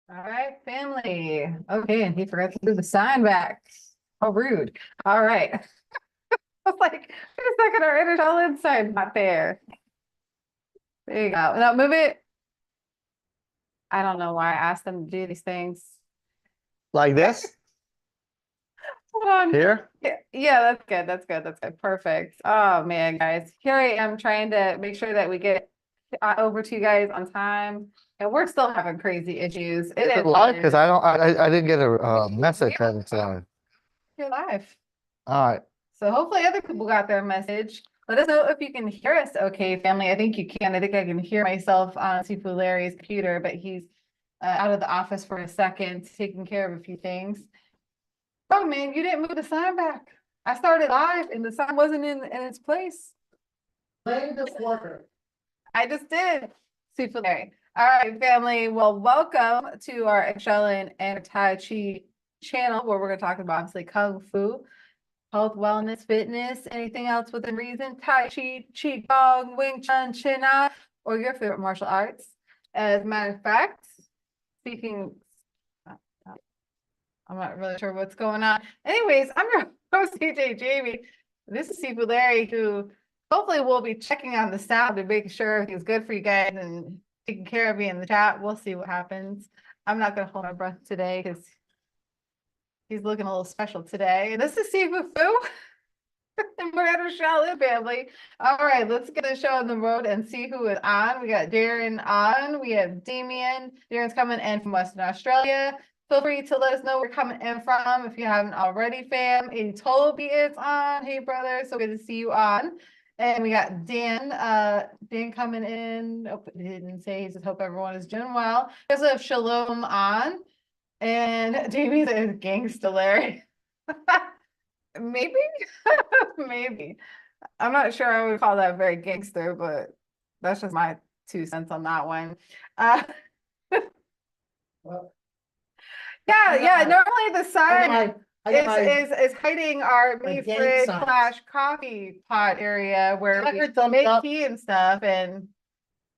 All right, family. Okay, and he forgot to do the sign back. How rude. All right. I was like, wait a second, our inner Shaolin sign not there. There you go. Now move it. I don't know why I asked them to do these things. Like this Hold on. here. Yeah, that's good. That's good. That's good. Perfect. Oh man, guys. Here I am trying to make sure that we get over to you guys on time. And we're still having crazy issues. It Is it is what live? it Because is. I didn't get a message Yeah, that it's you're live. all right. So hopefully other people got their message. Let us know if you can hear us okay, family. I think you can. I think I can hear myself on Sifu Larry's computer, but he's out of the office for a second, taking care of a few things. Oh man, you didn't move the sign back. I started live and the sign wasn't in its place. Blame this worker. I just did. Sifu Larry. All right, family. Well, welcome to our Shaolin and Tai Chi channel where we're going to talk about obviously Kung Fu, health, wellness, fitness, anything else within reason, Tai Chi, Qigong, Wing Chun, Chin Na, or your favorite martial arts. As a matter of fact, speaking, I'm not really sure what's going on. Anyways, I'm your host, CJ Jamie. This is Sifu Larry, who hopefully will be checking on the sound and making sure everything's good for you guys and taking care of you in the chat. We'll see what happens. I'm not going to hold my breath today because he's looking a little special today. And this is Sifu Fu. And we're at our Shaolin family. All right, let's get the show on the road and see who is on. We got Darren on. We have Damien. Darren's coming in from Western Australia. Feel free to let us know where you're coming in from if you haven't already, fam. And Toby is on. Hey, brother. So good to see you on. And we got Dan. Dan coming in. Oh, he didn't say. He says, hope everyone is doing well. We also have Shalom on. And Jamie says, gangsta Larry. Maybe, maybe. I'm not sure I would call that very gangster, but that's just my 2 cents on that one. Uh, Well, yeah. Normally the I got sign I got my is hiding our my me gang fridge signs. / coffee pot area where I we heard thumbs make up. tea and stuff, and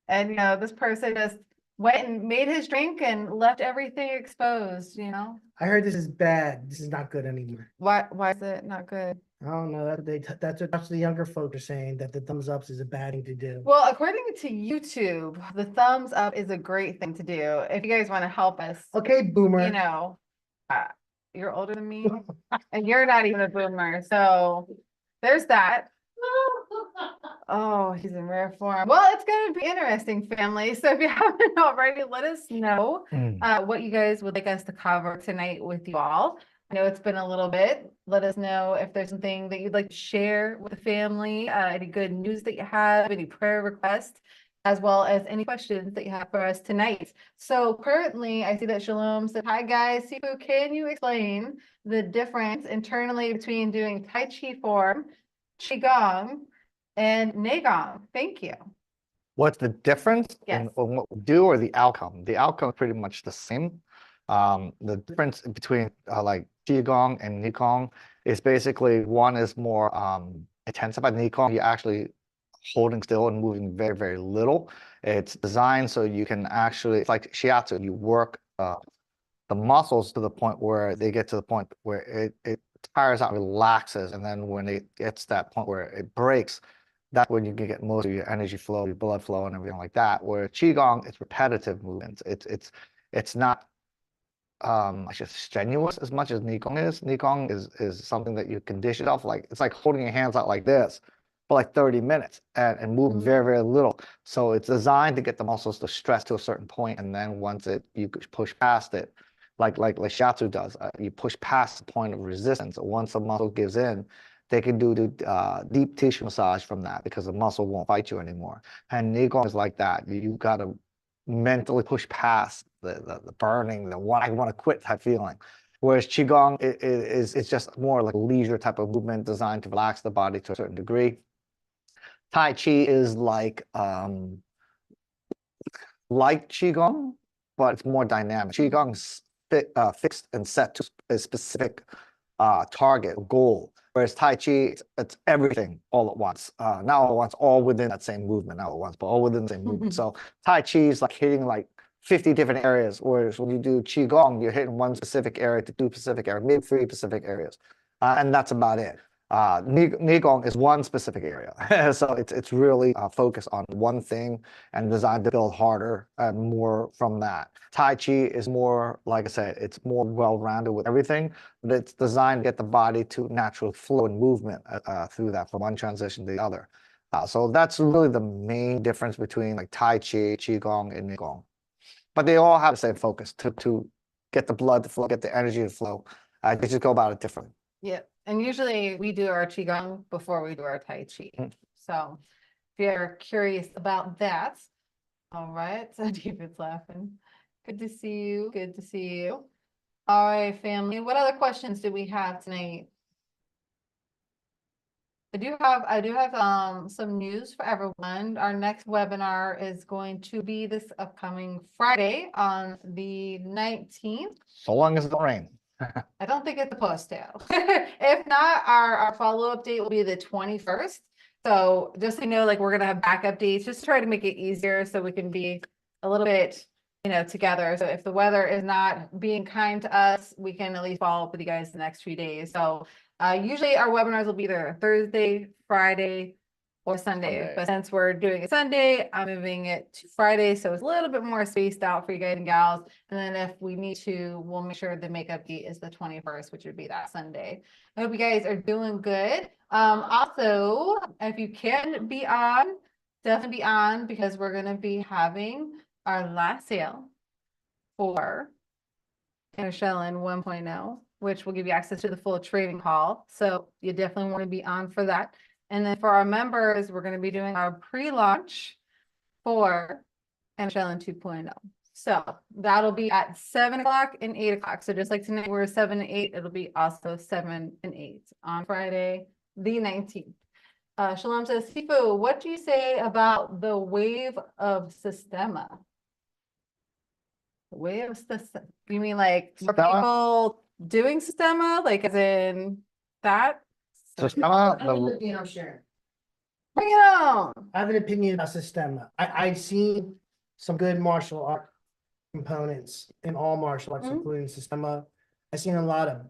this person just went and made his drink and left everything exposed. I heard this is bad. This is not good anymore. Why is it not good? I don't know. That's what the younger folk are saying, that the thumbs ups is a bad thing to do. Well, according to YouTube, the thumbs up is a great thing to do. If you guys want to help us, Okay, boomer. uh, you're older than me and you're not even a boomer. So there's that. Oh, he's in rare form. Well, it's going to be interesting, family. So if you haven't already, let us know what you guys would like us to cover tonight with you all. I know it's been a little bit. Let us know if there's something that you'd like to share with the family, any good news that you have, any prayer requests, as well as any questions that you have for us tonight. So currently, I see that Shalom said, hi guys, Sifu, can you explain the difference internally between doing Tai Chi form, Qigong, and Nagong? Thank you. What's the difference Yes. in what we do or the outcome? The outcome is pretty much the same. The difference between like Qigong and Nikong is basically one is more intensified. Nikong, you're actually holding still and moving very, very little. It's designed so you can actually, it's like shiatsu, you work the muscles to the point where they get to the point where it tires out, relaxes, and then when it gets to that point where it breaks, that's when you can get most of your energy flow, your blood flow, and everything like that. Where Qigong, it's repetitive movements. It's not I guess strenuous as much as Nikong is. Nikong is something that you condition yourself, like it's like holding your hands out like this for like 30 minutes and move very, very little. So it's designed to get the muscles to stress to a certain point, and then once you push past it, like shiatsu does, you push past the point of resistance. Once the muscle gives in, they can do deep tissue massage from that because the muscle won't fight you anymore. And Qigong is like that. You got to mentally push past the burning, the I want to quit type feeling. Whereas Qigong is just more like a leisure type of movement designed to relax the body to a certain degree. Tai Chi is like Qigong, but it's more dynamic. Qigong's fixed and set to a specific target, goal. Whereas Tai Chi, it's everything all at once. Not all at once, all within that same movement, not all at once, but all within the same movement. So Tai Chi is like hitting like 50 different areas, whereas when you do Qigong, you're hitting one specific area to two specific areas, maybe three specific areas, and that's about it. Qigong is one specific area, so it's really focused on one thing and designed to build harder and more from that. Tai Chi is more, like I said, it's more well-rounded with everything, but it's designed to get the body to natural flow and movement through that from one transition to the other. So that's really the main difference between like Tai Chi, Qigong, and Qigong. But they all have the same focus to get the blood to flow, get the energy to flow. They just go about it differently. Yeah, and usually we do our Qigong before we do our Tai Chi. Mm. So if you're curious about that, all right, so David's laughing. Good to see you, good to see you. All right, family, what other questions do we have tonight? I do have some news for everyone. Our next webinar is going to be this upcoming Friday on the 19th. So long as it don't rain. I don't think it's supposed to. If not, our follow-up date will be the 21st. So just so you know, like we're gonna have backup dates, just to try to make it easier so we can be a little bit, together. So if the weather is not being kind to us, we can at least follow up with you guys the next few days. So usually our webinars will be either Thursday, Friday, or Sunday. But since we're doing it Sunday, I'm moving it to Friday, so it's a little bit more spaced out for you guys and gals. And then if we need to, we'll make sure the makeup date is the 21st, which would be that Sunday. I hope you guys are doing good. Also, if you can be on, definitely be on, because we're gonna be having our last sale for Shaolin 1.0, which will give you access to the full training hall. So you definitely want to be on for that. And then for our members, we're going to be doing our pre-launch for Shaolin 2.0. So that'll be at 7 o'clock and 8 o'clock. So just like tonight, we're 7 and 8, it'll be also 7 and 8 on Friday, the 19th. Shalom says, Sifu, what do you say about the wave of Systema? The wave of Systema? You mean like more Systema? people doing Systema? Like as in that? Systema, I have an opinion, I'm sharing. Bring it on. I have an opinion about Systema. I've seen some good martial art components in all martial arts, Mhm. including Systema. I've seen a lot of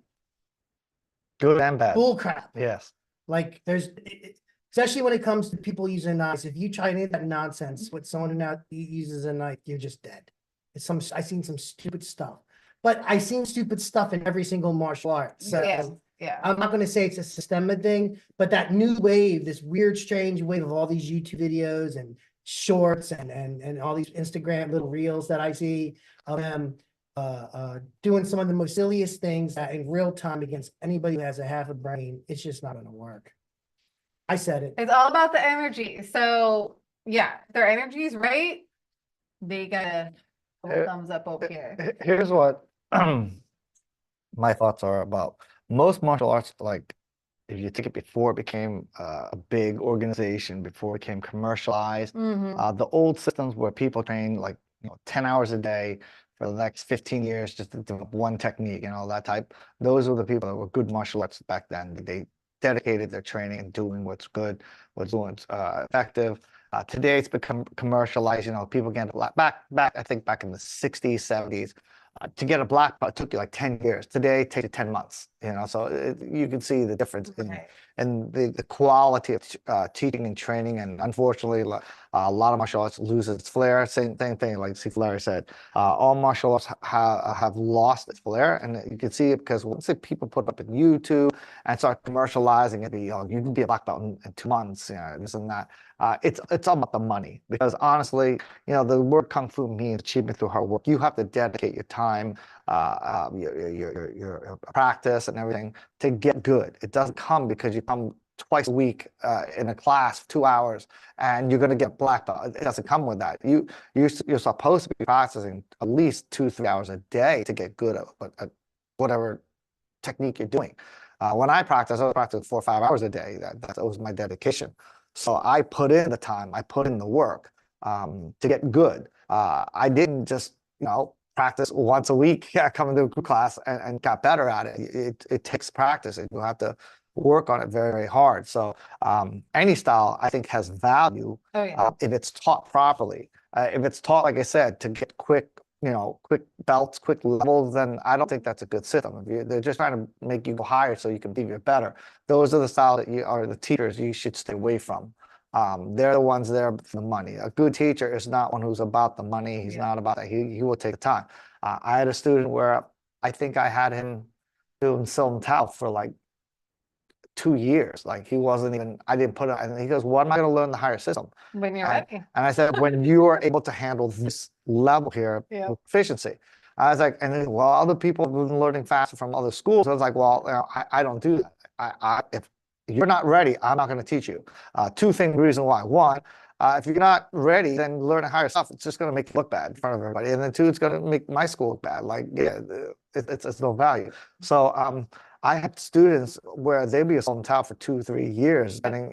good and bad. bull crap. Yes. Like especially when it comes to people using knives. If you try any of that nonsense with someone who now uses a knife, you're just dead. I've seen some stupid stuff, but I've seen stupid stuff in every single martial art. So Yeah. I'm not going to say it's a Systema thing, but that new wave, this weird, strange wave of all these YouTube videos and shorts and all these Instagram little reels that I see of them doing some of the most silliest things that in real time against anybody who has a half a brain, it's just not going to work. I said it. It's all about the energy. So yeah, if their energy is right, they got a thumbs up over here. Here's what my thoughts are about most martial arts. Like if you take it before it became a big organization, before it became commercialized, the old systems where people train like 10 hours a day for the next 15 years just to develop one technique and all that type. Those were the people that were good martial arts back then. They dedicated their training and doing what's good, what's effective. Today it's become commercialized. People get back. I think back in the 60s, 70s, to get a black belt took you like 10 years. Today it takes you 10 months. So you can see the difference in the quality of teaching and training. And unfortunately, a lot of martial arts loses its flair. Same thing, like Larry said. All martial arts have lost its flair, and you can see it because once people put up in YouTube and start commercializing it, you can be a black belt in 2 months, this and that. It's all about the money, because honestly, the word kung fu means achievement through hard work. You have to dedicate your time, your practice and everything to get good. It doesn't come because you come twice a week in a class, 2 hours, and you're going to get black belt. It doesn't come with that. You're supposed to be practicing at least 2-3 hours a day to get good at whatever technique you're doing. When I practice 4 or 5 hours a day. That was my dedication. So I put in the time, I put in the work to get good. I didn't just, practice once a week, come into a group class and got better at it. It takes practice. You have to work on it very, very hard. So any style, I think, has value if it's taught properly. If it's taught, like I said, to get quick quick belts, quick levels, then I don't think that's a good system. They're just trying to make you go higher so you can be better. Those are the style that you are the teachers you should stay away from. They're the ones there for the money. A good teacher is not one who's about the money. He's not about that. He will take the time. I had a student where I think I had him doing Silm Tao for like 2 years. Like he wasn't even, I didn't put it, and he goes, "What am I going to learn the higher system?" When you're And, ready. and I said, when you are able to handle this level here Yeah. with efficiency. I was like, and then, well, other people have been learning faster from other schools. I was like, well, I don't do that. If you're not ready, I'm not going to teach you. Two things, reason why. One, if you're not ready, then learning higher stuff, it's just going to make you look bad in front of everybody. And then two, it's going to make my school look bad. Like, yeah, it's no value. So, I had students where they'd be a Sultan Tao for 2-3 years, depending,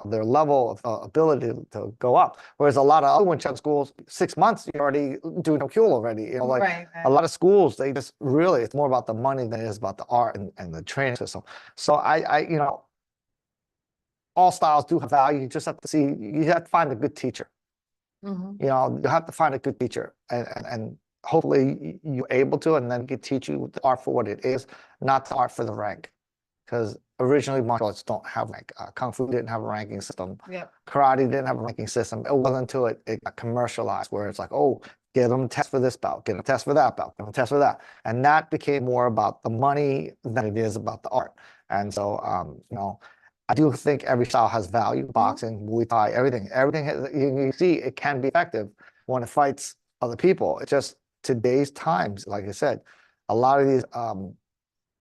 their level of ability to go up. Whereas a lot of other Wing Chun schools, 6 months, you're already doing a Kule already. Like Right. a lot of schools, they just really, it's more about the money than it is about the art and the training system. So all styles do have value. You just have to see, you have to find a good teacher. Mhm. You have to find a good teacher, and hopefully you're able to, and then can teach you the art for what it is, not the art for the rank. Because originally martial arts don't have rank. Kung Fu didn't have a ranking system. Yep. Karate didn't have a ranking system. It wasn't until it got commercialized where it's like, oh, get them a test for this belt, get them a test for that belt, get them a test for that. And that became more about the money than it is about the art. And so, I do think every style has value. Boxing, Muay Thai, everything. Everything you see it can be effective when it fights other people. It's just today's times, like I said, a lot of these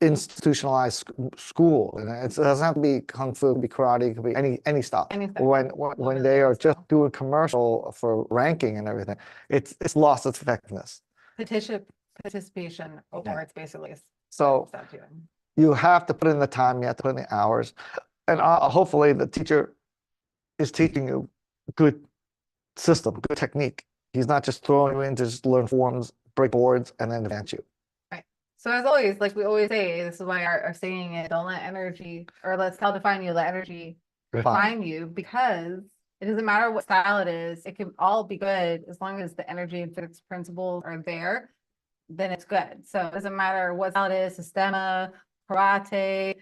institutionalized school, and it doesn't have to be kung fu, it could be karate, it could be any style. Anything. When they are just doing commercial for ranking and everything, it's lost its effectiveness. Participation awards basically is So what it's doing. you have to put in the time, you have to put in the hours, and hopefully the teacher is teaching you good system, good technique. He's not just throwing you in to just learn forms, break boards, and then advance you. So as always, like we always say, this is why our saying is don't let energy, or let's tell define you, let energy define you, because it doesn't matter what style it is, it can all be good as long as the energy and physics principles are there, then it's good. So it doesn't matter what style it is, Sistema, karate,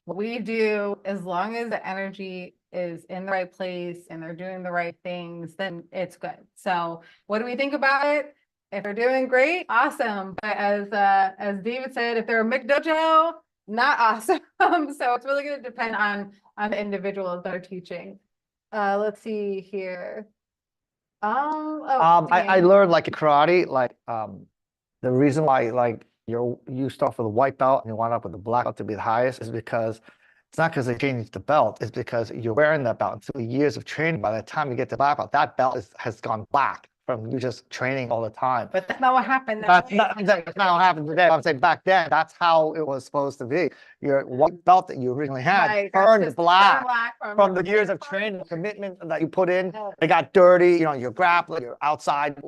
what we do, as long as the energy is in the right place and they're doing the right things, then it's good. So what do we think about it? If they're doing great, awesome. But as David said, if they're a McDojo, not awesome. So it's really going to depend on the individuals that are teaching. Let's see here. I learned like in karate, like the reason why like you start with a white belt and you wind up with the black belt to be the highest is because it's not because they changed the belt, it's because you're wearing that belt. And through years of training, by the time you get to black belt, that belt has gone black from you just training all the time. But that's not what happened. That's not what happened today. I'm saying back then, that's how it was supposed to be. Your white belt that you originally had turned black from the years of training, commitment that you put in. It got dirty. You're grappling, you're outside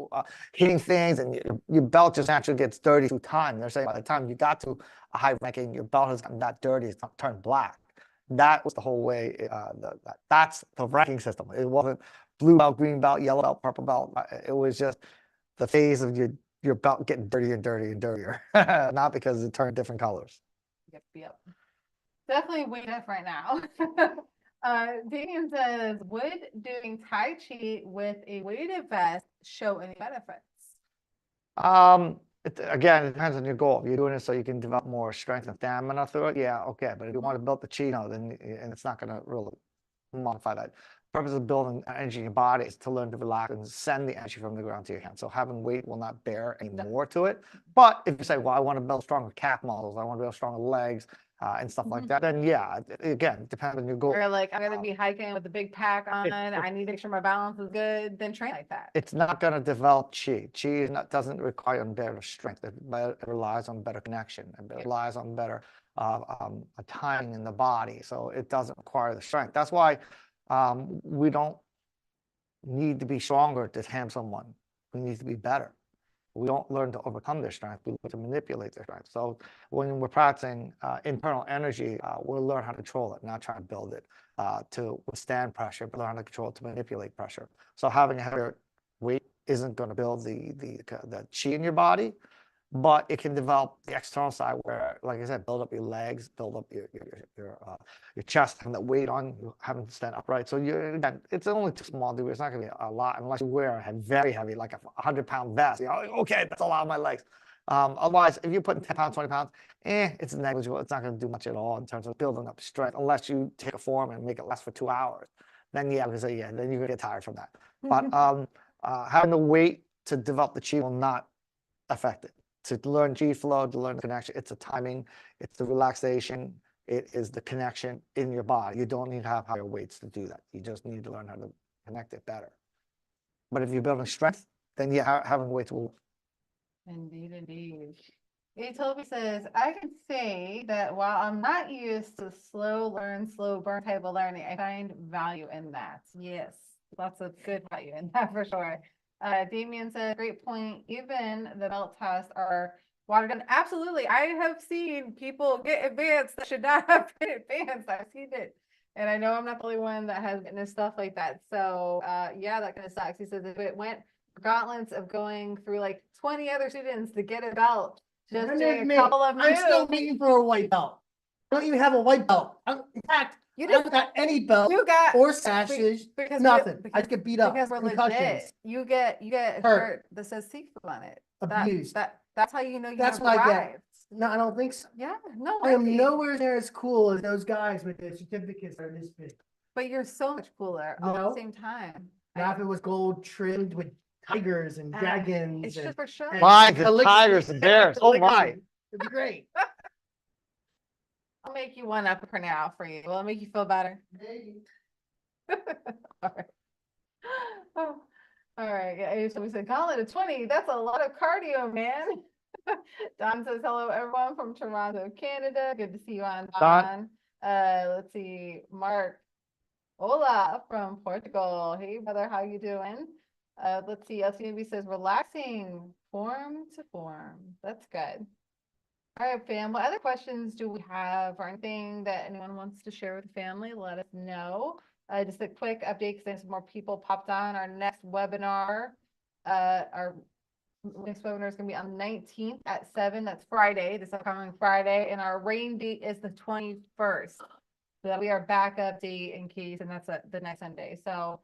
hitting things, and your belt just naturally gets dirty through time. They're saying by the time you got to a high ranking, your belt has gotten that dirty, it's not turned black. That was the whole way. That's the ranking system. It wasn't blue belt, green belt, yellow belt, purple belt. It was just the phase of your belt getting dirtier and dirtier and dirtier, not because it turned different colors. Yep. Definitely way different now. Damian says, would doing Tai Chi with a weighted vest show any benefits? Again, it depends on your goal. If you're doing it so you can develop more strength and stamina through it, yeah, okay. But if you want to build the chi, no, then and it's not going to really modify that. The purpose of building energy in your body is to learn to relax and send the energy from the ground to your hand. So having weight will not bear any more to it. But if you say, well, I want to build stronger calf muscles, I want to build stronger legs and stuff like that, then yeah, again, it depends on your goal. Or like, I'm going to be hiking with a big pack on, I need to make sure my balance is good, then train like that. It's not going to develop chi. Chi doesn't require better strength. It relies on better connection. It relies on better timing in the body. So it doesn't require the strength. That's why we don't need to be stronger to tame someone. We need to be better. We don't learn to overcome their strength. We learn to manipulate their strength. So when we're practicing internal energy, we'll learn how to control it, not try to build it to withstand pressure, but learn how to control it to manipulate pressure. So having a heavier weight isn't going to build the chi in your body, but it can develop the external side where, like I said, build up your legs, build up your chest, having that weight on you, having to stand upright. So again, it's only a small degree. It's not going to be a lot unless you wear a very heavy, like a 100-pound vest. Okay, that's a lot of my legs. Otherwise, if you're putting 10 pounds, 20 pounds, it's negligible. It's not going to do much at all in terms of building up strength, unless you take a form and make it last for 2 hours. Then yeah, because then you're going to get tired from that. But having the weight to develop the chi will not affect it. To learn chi flow, to learn the connection, it's the timing, it's the relaxation, it is the connection in your body. You don't need to have higher weights to do that. You just need to learn how to connect it better. But if you're building strength, then yeah, having weights will. Indeed, indeed. Toby says, I can say that while I'm not used to slow learn, slow burn type of learning, I find value in that. Yes, lots of good value in that for sure. Damien said, great point. Even the belt tests are watered down. Absolutely. I have seen people get advanced that should not have been advanced. I've seen it. And I know I'm not the only one that has witnessed stuff like that. So yeah, that kind of sucks. He says if it went gauntlets of going through like 20 other students to get a belt, just doing a couple of moves. I'm still waiting for a white belt. I don't even have a white belt. In fact, I haven't got any belt or sashes, nothing. I just get beat up. Because we're legit. You get a shirt that says seafood on it. Abused. That's how you know you That's have what I arrived. get. No, I don't think so. Yeah, no I am way. nowhere near as cool as those guys with the certificates that are this big. But you're so much cooler all at the same time. Now if it was gold trimmed with tigers and dragons. It's just for sure. My, the tigers and bears. Oh my. It'd be great. I'll make you one up for now for you. Will it make you feel better? Maybe. All right. Oh, all right. Yeah, so we said, call it a 20. That's a lot of cardio, man. Don says, hello, everyone from Toronto, Canada. Good to see you on, Don. Let's see. Mark. Hola from Portugal. Hey, brother, how you doing? Let's see. LCNB says, relaxing form to form. That's good. All right, fam. What other questions do we have or anything that anyone wants to share with the family? Let us know. Just a quick update because there's more people popped on. Our next webinar, our next webinar is going to be on the 19th at 7. That's Friday, this upcoming Friday. And our rain date is the 21st. So that we are backup date in case, and that's the next Sunday. So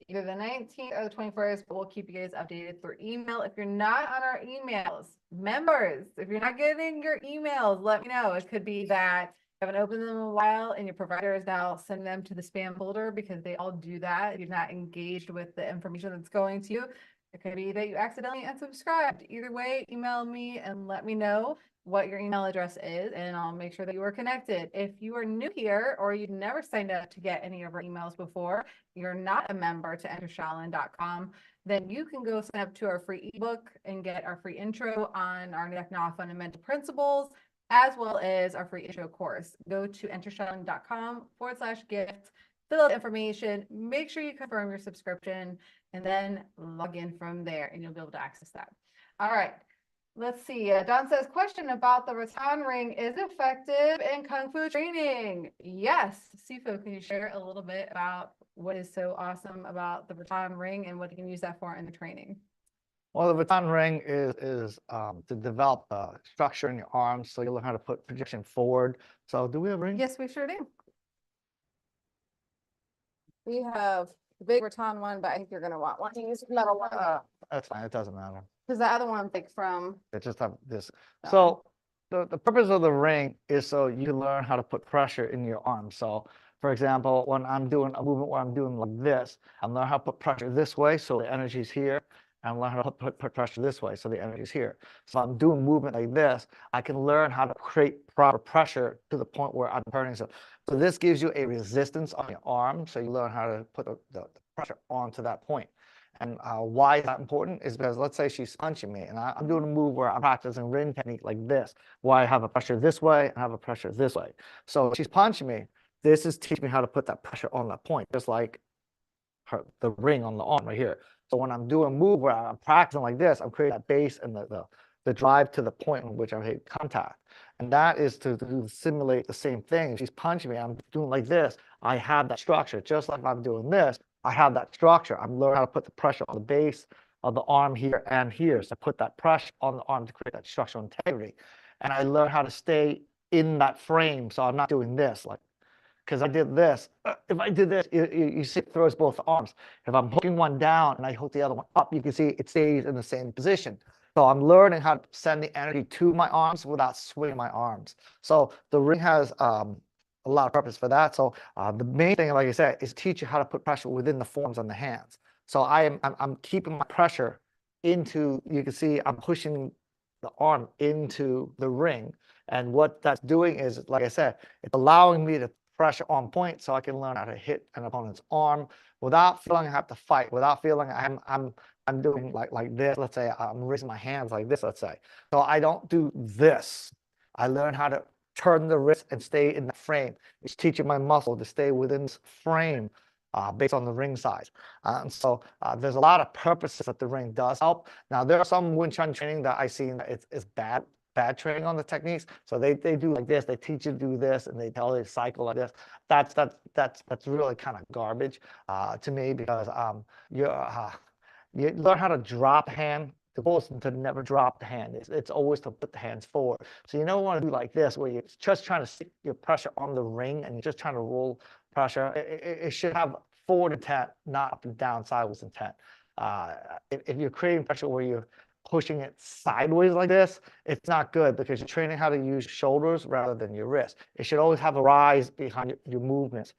either the 19th or the 21st, but we'll keep you guys updated through email. If you're not on our emails, members, if you're not getting your emails, let me know. It could be that you haven't opened them in a while and your provider is now sending them to the spam folder because they all do that. If you're not engaged with the information that's going to you, it could be that you accidentally unsubscribed. Either way, email me and let me know what your email address is, and I'll make sure that you are connected. If you are new here or you've never signed up to get any of our emails before, you're not a member to entershaolin.com, then you can go sign up to our free ebook and get our free intro on our Neck Now fundamental principles, as well as our free intro course. Go to entershaolin.com/gift, fill out the information, make sure you confirm your subscription, and then log in from there and you'll be able to access that. All right. Let's see. Don says, question about the rattan ring is effective in Kung Fu training. Yes. Sifu, can you share a little bit about what is so awesome about the rattan ring and what you can use that for in the training? Well, the rattan ring is to develop structure in your arms, so you learn how to put projection forward. So do we have a ring? Yes, we sure do. We have the big rattan one, but I think you're going to want one to use metal one. That's fine. It doesn't matter. Because the other one's like from. They just have this. So the purpose of the ring is so you learn how to put pressure in your arm. So for example, when I'm doing a movement where I'm doing like this, I'm learning how to put pressure this way so the energy's here. And I'm learning how to put pressure this way so the energy's here. So I'm doing movement like this, I can learn how to create proper pressure to the point where I'm turning. So this gives you a resistance on your arm. So you learn how to put the pressure onto that point. And why is that important is because let's say she's punching me and I'm doing a move where I'm practicing ring technique like this, where I have a pressure this way and I have a pressure this way. So she's punching me. This is teaching me how to put that pressure on that point, just like the ring on the arm right here. So when I'm doing a move where I'm practicing like this, I'm creating that base and the drive to the point in which I hit contact. And that is to simulate the same thing. If she's punching me, I'm doing like this, I have that structure. Just like if I'm doing this, I have that structure. I'm learning how to put the pressure on the base of the arm here and here. So I put that pressure on the arm to create that structural integrity. And I learned how to stay in that frame. So I'm not doing this, like, because I did this. If I did this, you see it throws both arms. If I'm hooking one down and I hook the other one up, you can see it stays in the same position. So I'm learning how to send the energy to my arms without swinging my arms. So the ring has a lot of purpose for that. So the main thing, like I said, is teach you how to put pressure within the forms on the hands. So I'm keeping my pressure into, you can see I'm pushing the arm into the ring. And what that's doing is, like I said, it's allowing me to pressure on point so I can learn how to hit an opponent's arm without feeling I have to fight, without feeling I'm doing like this. Let's say I'm raising my hands like this, let's say. So I don't do this. I learn how to turn the wrist and stay in the frame. It's teaching my muscle to stay within this frame based on the ring size. And so there's a lot of purposes that the ring does help. Now, there are some Wing Chun training that I see that it's bad training on the techniques. So they do like this, they teach you to do this, and they tell you to cycle like this. That's really kind of garbage to me, because you learn how to drop hand. The goal is to never drop the hand. It's always to put the hands forward. So you don't want to do like this, where you're just trying to stick your pressure on the ring and you're just trying to roll pressure. It should have forward intent, not up and down, sideways intent. If you're creating pressure where you're pushing it sideways like this, it's not good, because you're training how to use shoulders rather than your wrist. It should always have a rise behind your movements,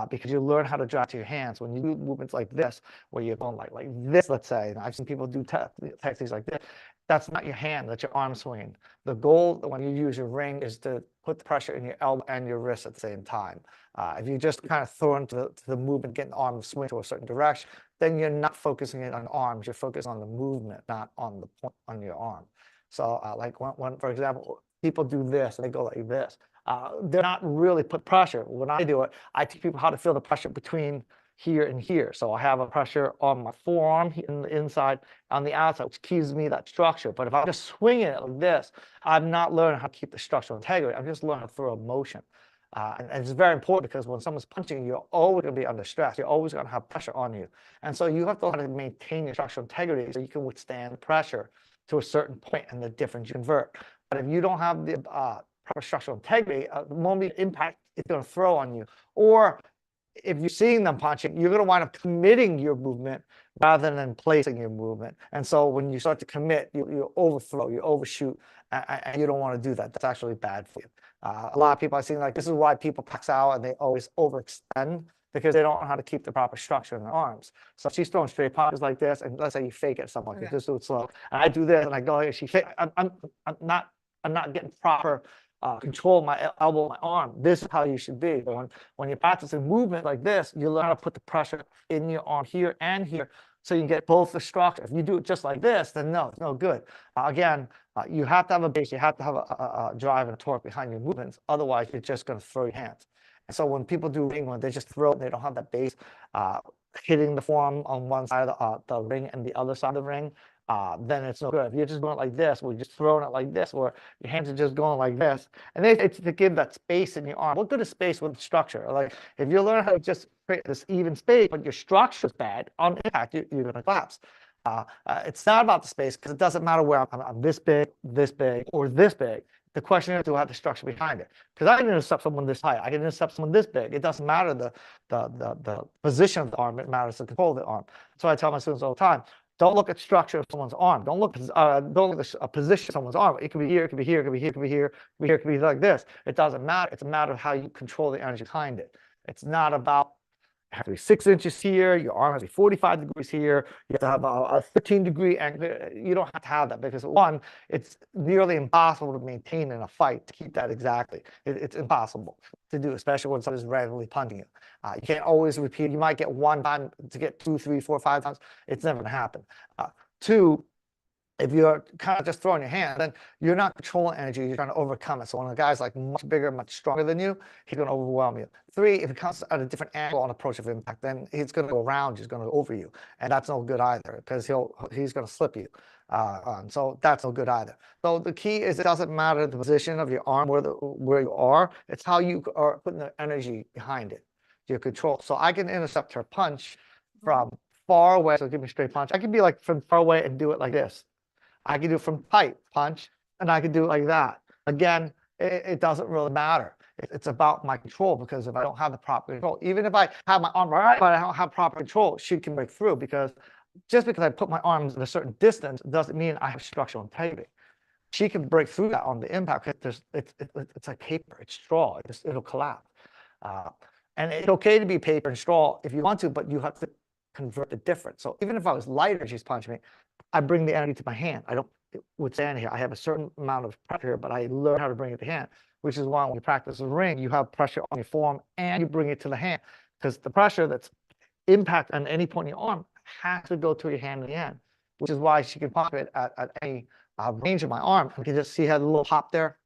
because you learn how to drive to your hands. When you do movements like this, where you're going like this, let's say, and I've seen people do techniques like this, that's not your hand, that's your arm swinging. The goal when you use your ring is to put the pressure in your elbow and your wrist at the same time. If you just kind of throw into the movement, getting the arm to swing to a certain direction, then you're not focusing it on arms, you're focused on the movement, not on the point on your arm. So like when, for example, people do this and they go like this, they're not really put pressure. When I do it, I teach people how to feel the pressure between here and here. So I have a pressure on my forearm in the inside, on the outside, which gives me that structure. But if I'm just swinging it like this, I'm not learning how to keep the structural integrity. I'm just learning how to throw motion. And it's very important, because when someone's punching you, you're always going to be under stress. You're always going to have pressure on you. And so you have to learn how to maintain your structural integrity so you can withstand pressure to a certain point, and the difference you convert. But if you don't have the proper structural integrity, the moment you impact, it's going to throw on you. Or if you're seeing them punching, you're going to wind up committing your movement rather than placing your movement. And so when you start to commit, you overthrow, you overshoot, and you don't want to do that. That's actually bad for you. A lot of people I've seen, like, this is why people pass out and they always overextend, because they don't know how to keep the proper structure in their arms. So she's throwing straight punches like this, and let's say you fake it, something like this, just do it slow. And I do this, and I go, I'm not getting proper control of my elbow, my arm. This is how you should be. But when you're practicing movement like this, you learn how to put the pressure in your arm here and here, so you can get both the structure. If you do it just like this, then no, it's no good. Again, you have to have a base, you have to have a drive and a torque behind your movements. Otherwise, you're just going to throw your hands. And so when people do ring, when they just throw it, they don't have that base hitting the forearm on one side of the ring and the other side of the ring, then it's no good. If you're just going like this, or you're just throwing it like this, or your hands are just going like this, and then it's to give that space in your arm. What good is space with structure? Like, if you learn how to just create this even space, but your structure's bad, on impact, you're going to collapse. It's not about the space, because it doesn't matter where I'm this big, or this big. The question is, do I have the structure behind it? Because I can intercept someone this height, I can intercept someone this big. It doesn't matter the position of the arm, it matters the control of the arm. So I tell my students all the time, don't look at structure of someone's arm. Don't look at the position of someone's arm. It could be here, it could be here, it could be here, it could be here, it could be here, it could be like this. It doesn't matter. It's a matter of how you control the energy behind it. It's not about, it has to be 6 inches here, your arm has to be 45 degrees here, you have to have a 13-degree angle. You don't have to have that, because one, it's nearly impossible to maintain in a fight to keep that exactly. It's impossible to do, especially when someone's randomly punching you. You can't always repeat. You might get one time, to get 2, 3, 4, 5 times. It's never going to happen. Two, if you're kind of just throwing your hand, then you're not controlling energy, you're trying to overcome it. So when a guy's like much bigger, much stronger than you, he's going to overwhelm you. 3, if it comes at a different angle on approach of impact, then he's going to go around, he's going to go over you. And that's no good either, because he's going to slip you. So that's no good either. So the key is, it doesn't matter the position of your arm, where you are, it's how you are putting the energy behind it, your control. So I can intercept her punch from far away, so give me a straight punch. I can be like from far away and do it like this. I can do it from tight punch, and I can do it like that. Again, it doesn't really matter. It's about my control, because if I don't have the proper control, even if I have my arm right, but I don't have proper control, she can break through, because just because I put my arms at a certain distance doesn't mean I have structural integrity. She can break through that on the impact. It's like paper, it's straw, it'll collapse. And it's okay to be paper and straw if you want to, but you have to convert the difference. So even if I was lighter and she's punching me, I bring the energy to my hand. I don't withstand here. I have a certain amount of pressure, but I learn how to bring it to hand, which is why when you practice the ring, you have pressure on your forearm and you bring it to the hand, because the pressure that's impact on any point in your arm has to go to your hand in the end, which is why she can pop it at any range of my arm. You can just see how the little pop there.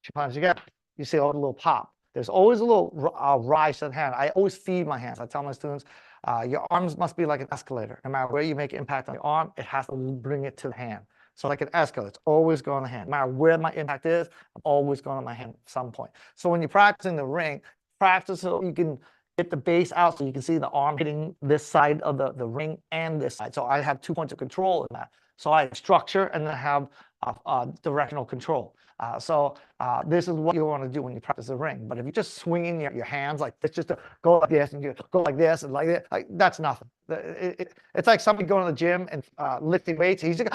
She punches again. You see all the little pop. There's always a little rise to the hand. I always feed my hands. I tell my students, your arms must be like an escalator. No matter where you make impact on your arm, it has to bring it to the hand. So like an escalator, it's always going to the hand. No matter where my impact is, I'm always going to my hand at some point. So when you're practicing the ring, practice so you can get the base out, so you can see the arm hitting this side of the ring and this side. So I have 2 points of control in that. So I have structure and then I have directional control. This is what you want to do when you practice the ring. But if you're just swinging your hands like this, just to go like this and you go like this and like that, like, that's nothing. It's like somebody going to the gym and lifting weights. He's like,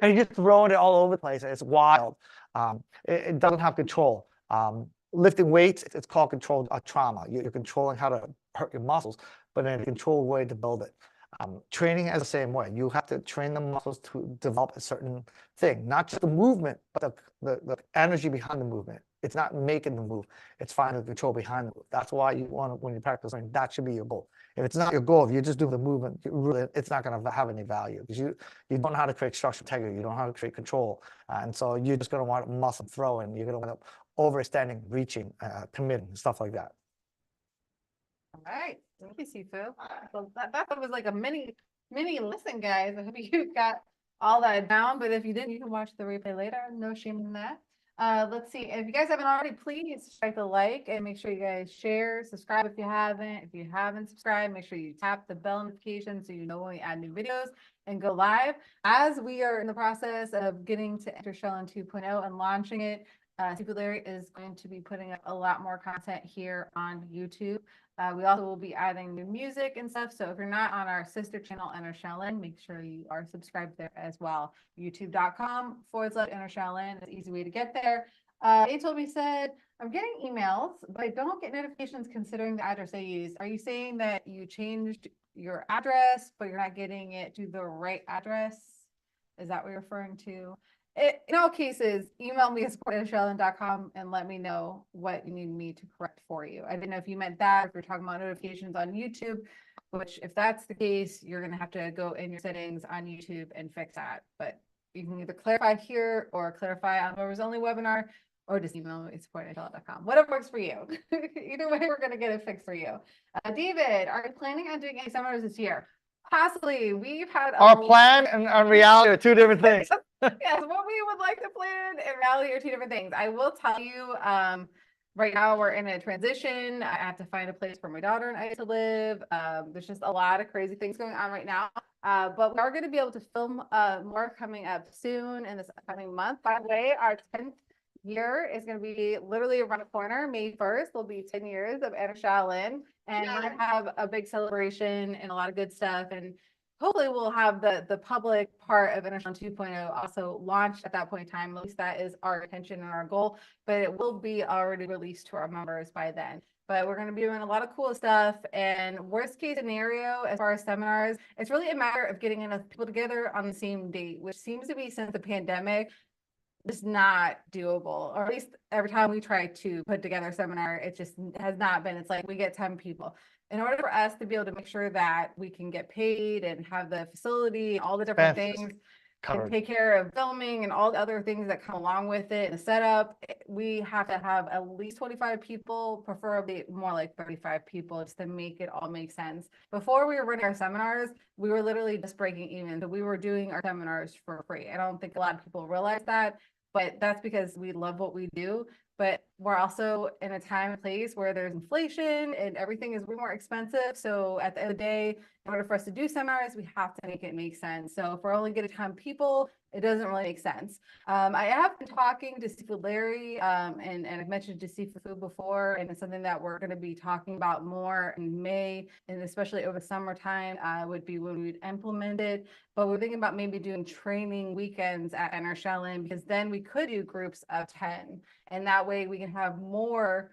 and he's just throwing it all over the place. It's wild. It doesn't have control. Lifting weights, it's called controlled trauma. You're controlling how to hurt your muscles, but in a controlled way to build it. Training is the same way. You have to train the muscles to develop a certain thing, not just the movement, but the energy behind the movement. It's not making the move, it's finding the control behind the move. That's why you want to, when you practice training, that should be your goal. If it's not your goal, if you just do the movement, it's not going to have any value, because you don't know how to create structural integrity, you don't know how to create control, and so you're just going to want muscle throwing, you're going to want to overextending, reaching, committing, stuff like that. All right, thank you, Sifu. So that was like a mini lesson, guys. I hope you got all that down, but if you didn't, you can watch the replay later. No shame in that. Let's see. If you guys haven't already, please strike the like and make sure you guys share, subscribe if you haven't. If you haven't subscribed, make sure you tap the bell notification so you know when we add new videos and go live. As we are in the process of getting to enter Shaolin 2.0 and launching it, Sifu Larry is going to be putting up a lot more content here on YouTube. We also will be adding new music and stuff. So if you're not on our sister channel, Enter Shaolin, make sure you are subscribed there as well. YouTube.com/Enter Shaolin is an easy way to get there. He told me, said, I'm getting emails, but I don't get notifications considering the address I use. Are you saying that you changed your address, but you're not getting it to the right address? Is that what you're referring to? In all cases, email me at support@shaolin.com and let me know what you need me to correct for you. I didn't know if you meant that, if you're talking about notifications on YouTube, which if that's the case, you're going to have to go in your settings on YouTube and fix that. But you can either clarify here or clarify on Members Only webinar, or just email me at support@shaolin.com. Whatever works for you. Either way, we're going to get it fixed for you. David, are you planning on doing any seminars this year? Possibly. We've had our plan and reality are 2 different things. Yes, what we would like to plan and reality are 2 different things. I will tell you, right now we're in a transition. I have to find a place for my daughter and I to live. There's just a lot of crazy things going on right now. But we are going to be able to film more coming up soon in this upcoming month. By the way, our 10th year is going to be literally around the corner. May 1st will be 10 years of Enter Shaolin, and we're going to have a big celebration and a lot of good stuff. And hopefully we'll have the public part of Enter Shaolin 2.0 also launched at that point in time. At least that is our intention and our goal, but it will be already released to our members by then. But we're going to be doing a lot of cool stuff. And worst case scenario, as far as seminars, it's really a matter of getting enough people together on the same date, which seems to be, since the pandemic, just not doable. Or at least every time we try to put together a seminar, it just has not been. It's like we get 10 people. In order for us to be able to make sure that we can get paid and have the facility and all the different things, and take care of filming and all the other things that come along with it, and the setup, we have to have at least 25 people, preferably more like 35 people, just to make it all make sense. Before we were running our seminars, we were literally just breaking even. So we were doing our seminars for free. I don't think a lot of people realize that, but that's because we love what we do. but we're also in a time and place where there's inflation and everything is way more expensive. So at the end of the day, in order for us to do seminars, we have to make it make sense. So if we're only getting 10 people, it doesn't really make sense. I have been talking to Seafood Larry, and I've mentioned to Seafood Food before, and it's something that we're going to be talking about more in May, and especially over summertime would be when we'd implement it. But we're thinking about maybe doing training weekends at Shaolin, because then we could do groups of 10, and that way we can have more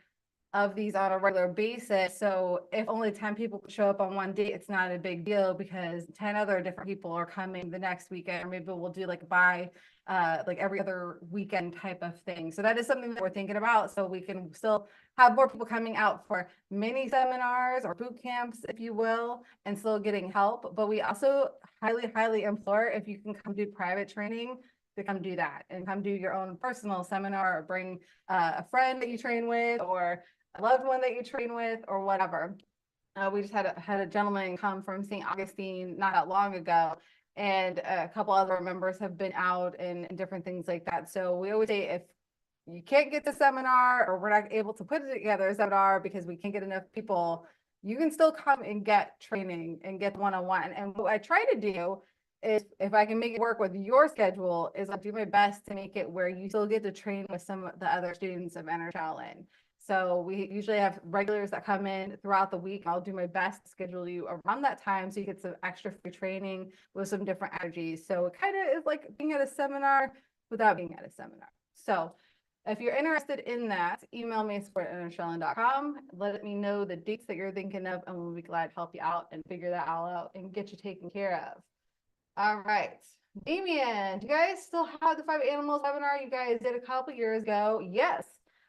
of these on a regular basis. So if only 10 people show up on one date, it's not a big deal because 10 other different people are coming the next weekend, or maybe we'll do like like every other weekend type of thing. So that is something that we're thinking about. So we can still have more people coming out for mini seminars or boot camps, if you will, and still getting help. But we also highly implore, if you can come do private training, to come do that and come do your own personal seminar, or bring a friend that you train with, or a loved one that you train with, or whatever. We just had a gentleman come from St. Augustine not that long ago, and a couple other members have been out and different things like that. So we always say, if you can't get the seminar, or we're not able to put it together a seminar because we can't get enough people, you can still come and get training and get one-on-one. And what I try to do is, if I can make it work with your schedule, is I do my best to make it where you still get to train with some of the other students of Shaolin. So we usually have regulars that come in throughout the week. I'll do my best to schedule you around that time so you get some extra free training with some different energies. So it kind of is like being at a seminar without being at a seminar. So if you're interested in that, email me support@shaolin.com. Let me know the dates that you're thinking of, and we'll be glad to help you out and figure that all out and get you taken care of. All right. Damien, do you guys still have the 5 animals webinar you guys did a couple years ago? Yes.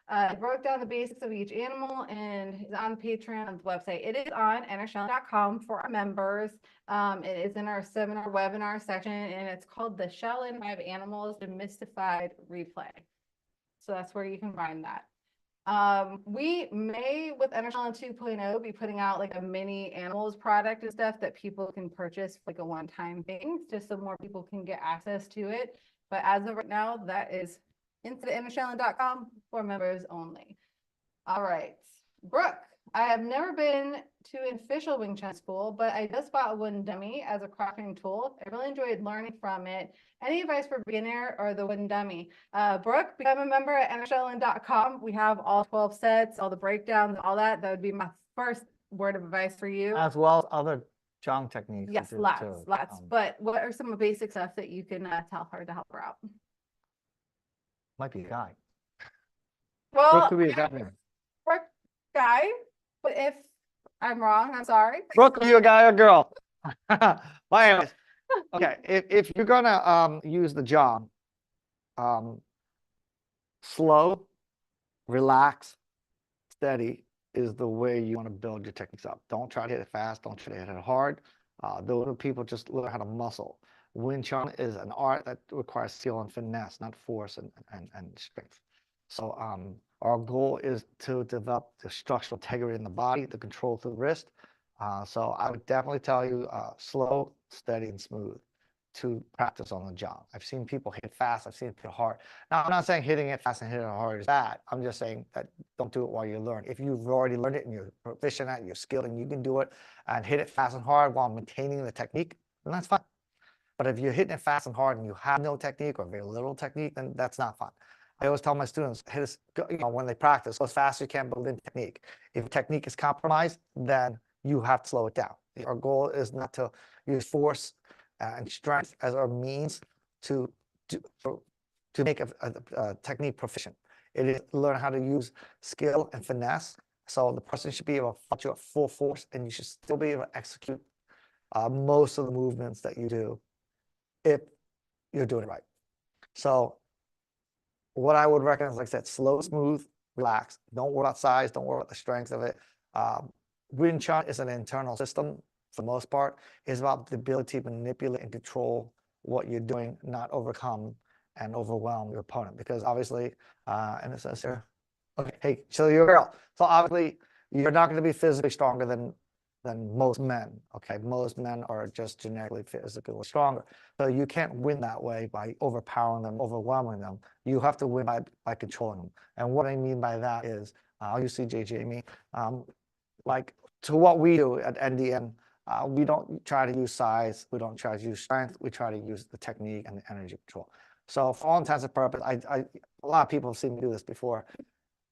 I broke down the basics of each animal, and it's on Patreon on the website. It is on shaolin.com for our members. It is in our seminar webinar section, and it's called the Shaolin 5 Animals Demystified Replay. So that's where you can find that. We may, with Shaolin 2.0, be putting out like a mini animals product and stuff that people can purchase for like a one-time thing, just so more people can get access to it. But as of right now, that is into for members only. All right, Brooke, I have never been to an official Wing Chun school, but I just bought a wooden dummy as a crafting tool. I really enjoyed learning from it. Any advice for beginner or the wooden dummy? Brooke, become a member at shaolin.com. We have all 12 sets, all the breakdowns, all that. That would be my first word of advice for you. As well as other Jong techniques. Yes, lots. But what are some basic stuff that you can tell her to help her out? Might be a guy. Well, Brooke could be a guy. Brooke, guy, but if I'm wrong, I'm sorry. Brooke, are you a guy or a girl? Well, anyways, okay. If you're gonna use the Jong, slow, relax, steady is the way you want to build your techniques up. Don't try to hit it fast. Don't try to hit it hard. Those people just learn how to muscle. Wing Chun is an art that requires skill and finesse, not force and strength. So our goal is to develop the structural integrity in the body, the control through the wrist. So I would definitely tell you slow, steady, and smooth to practice on the Jong. I've seen people hit fast. I've seen it hit hard. Now, I'm not saying hitting it fast and hitting it hard is bad. I'm just saying that don't do it while you learn. If you've already learned it and you're proficient at it, you're skilled, and you can do it and hit it fast and hard while maintaining the technique, then that's fine. But if you're hitting it fast and hard and you have no technique or very little technique, then that's not fun. I always tell my students, when they practice, go as fast as you can, build in technique. If technique is compromised, then you have to slow it down. Our goal is not to use force and strength as our means to make a technique proficient. It is learn how to use skill and finesse. So the person should be able to fight you at full force, and you should still be able to execute most of the movements that you do if you're doing it right. So what I would recommend is, like I said, slow, smooth, relax. Don't worry about size. Don't worry about the strength of it. Wing Chun is an internal system for the most part. It's about the ability to manipulate and control what you're doing, not overcome and overwhelm your opponent. Because obviously, and it says here, okay, hey, so you're a girl. So obviously, you're not going to be physically stronger than than most men. Okay, most men are just genetically physically stronger. So you can't win that way by overpowering them, overwhelming them. You have to win by controlling them. And what I mean by that is, I'll use CJ Jamie, like to what we do at NDN, we don't try to use size, we don't try to use strength, we try to use the technique and the energy control. So for all intents and purposes, a lot of people have seen me do this before.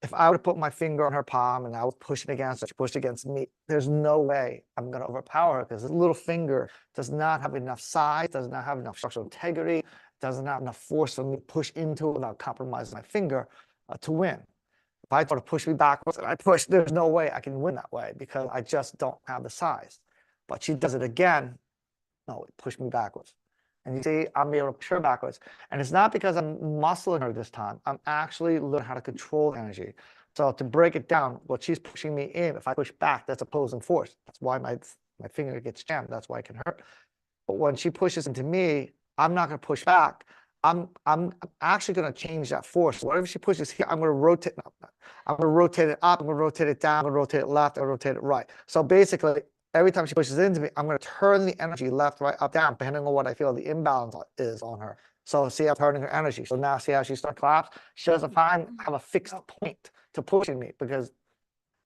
If I would put my finger on her palm and I was pushing against her, she pushed against me, there's no way I'm going to overpower her because this little finger does not have enough size, does not have enough structural integrity, doesn't have enough force for me to push into it without compromising my finger to win. If I try to push me backwards and I push, there's no way I can win that way because I just don't have the size. But she does it again, no, it pushed me backwards. And you see, I'm able to push her backwards. And it's not because I'm muscling her this time. I'm actually learning how to control energy. So to break it down, what she's pushing me in, if I push back, that's opposing force. That's why my finger gets jammed. That's why it can hurt. But when she pushes into me, I'm not going to push back. I'm actually going to change that force. Whatever she pushes here, I'm going to rotate. I'm going to rotate it up. I'm going to rotate it down. I'm going to rotate it left. I'm going to rotate it right. So basically, every time she pushes into me, I'm going to turn the energy left, right, up, down, depending on what I feel the imbalance is on her. So see, I'm turning her energy. So now see how she starts to collapse? She doesn't have a fixed point to pushing me because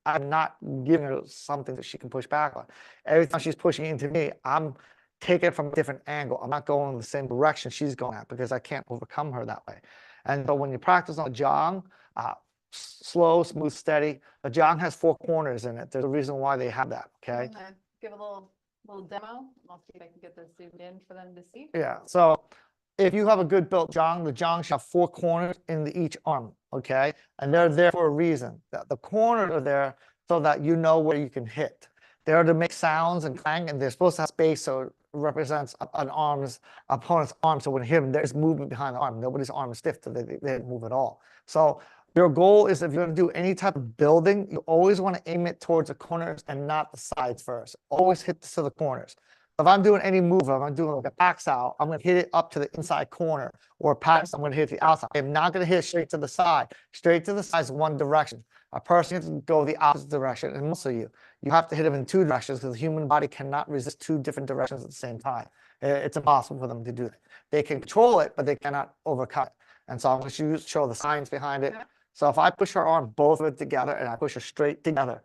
I'm not giving her something that she can push back on. Every time she's pushing into me, I'm taking it from a different angle. I'm not going in the same direction she's going at because I can't overcome her that way. And so when you practice on a jong, slow, smooth, steady, the jong has 4 corners in it. There's a reason why they have that, okay? Give a little demo. I'll see if I can get this zoomed in for them to see. Yeah, so if you have a good built jong, the jong should have 4 corners in each arm, okay? And they're there for a reason. The corners are there so that you know where you can hit. They're to make sounds and clang, and they're supposed to have space so it represents an opponent's arm. So when you hit him, there's movement behind the arm. Nobody's arm is stiff, so they didn't move at all. So your goal is if you're going to do any type of building, you always want to aim it towards the corners and not the sides first. Always hit to the corners. If I'm doing any move, if I'm doing like a pax out, I'm going to hit it up to the inside corner, or pax, I'm going to hit the outside. I'm not going to hit it straight to the side. Straight to the side is one direction. A person has to go the opposite direction and muscle you. You have to hit them in 2 directions because the human body cannot resist 2 different directions at the same time. It's impossible for them to do that. They can control it, but they cannot overcome it. And so I'm going to show the science behind it. So if I push her arm both of it together and I push her straight together,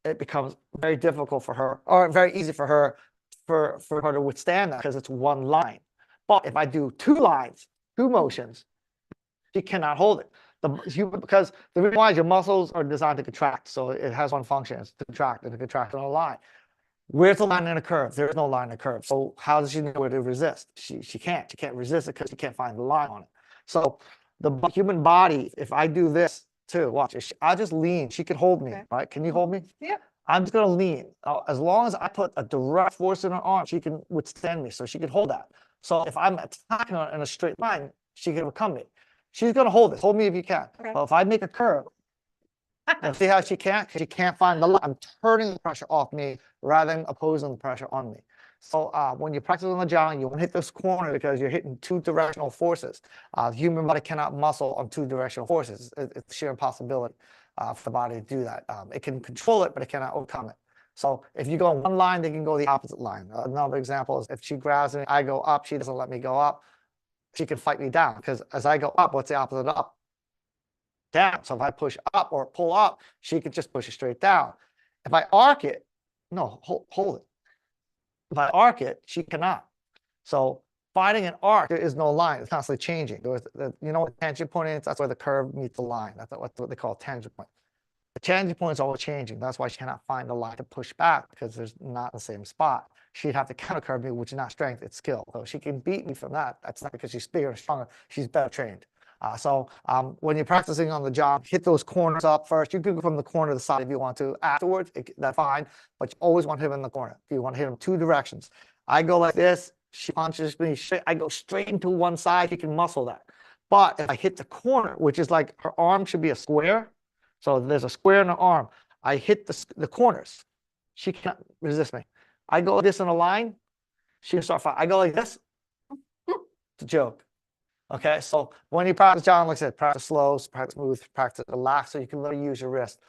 it becomes very difficult for her, or very easy for her, for her to withstand that because it's one line. But if I do 2 lines, 2 motions, she cannot hold it. Because the reason why is your muscles are designed to contract. So it has one function, it's to contract, and to contract on a line. Where's the line in a curve? There is no line in a curve. So how does she know where to resist? She can't resist it because she can't find the line on it. So the human body, if I do this too, watch, I just lean, she can hold me, right? Can you hold me? Yeah. I'm just going to lean. As long as I put a direct force in her arm, she can withstand me, so she can hold that. So if I'm attacking her in a straight line, she can overcome me. She's going to hold this. Hold me if you can. Okay. But if I make a curve, and see how she can't? Because she can't find the line. I'm turning the pressure off me rather than opposing the pressure on me. So when you practice on the jong, you want to hit this corner because you're hitting 2 directional forces. The human body cannot muscle on 2 directional forces. It's sheer impossibility for the body to do that. It can control it, but it cannot overcome it. So if you go in one line, they can go the opposite line. Another example is if she grabs me, I go up, she doesn't let me go up, she can fight me down because as I go up, what's the opposite of up? Down. So if I push up or pull up, she could just push it straight down. If I arc it, no, hold it. If I arc it, she cannot. So finding an arc, there is no line. It's constantly changing. You know what tangent point is? That's where the curve meets the line. That's what they call a tangent point. The tangent point is always changing. That's why she cannot find the line to push back because there's not the same spot. She'd have to counter curve me, which is not strength, it's skill. So she can beat me from that. That's not because she's bigger and stronger. She's better trained. So when you're practicing on the job, hit those corners up first. You can go from the corner to the side if you want to. Afterwards, that's fine, but you always want to hit him in the corner. You want to hit him 2 directions. I go like this, she punches me straight. I go straight into one side, you can muscle that. But if I hit the corner, which is like her arm should be a square, so there's a square in her arm, I hit the corners. She can't resist me. I go like this in a line, she can start fighting. I go like this, it's a joke. Okay, so when you practice jong, like I said, practice slow, practice smooth, practice relax, so you can really use your wrist.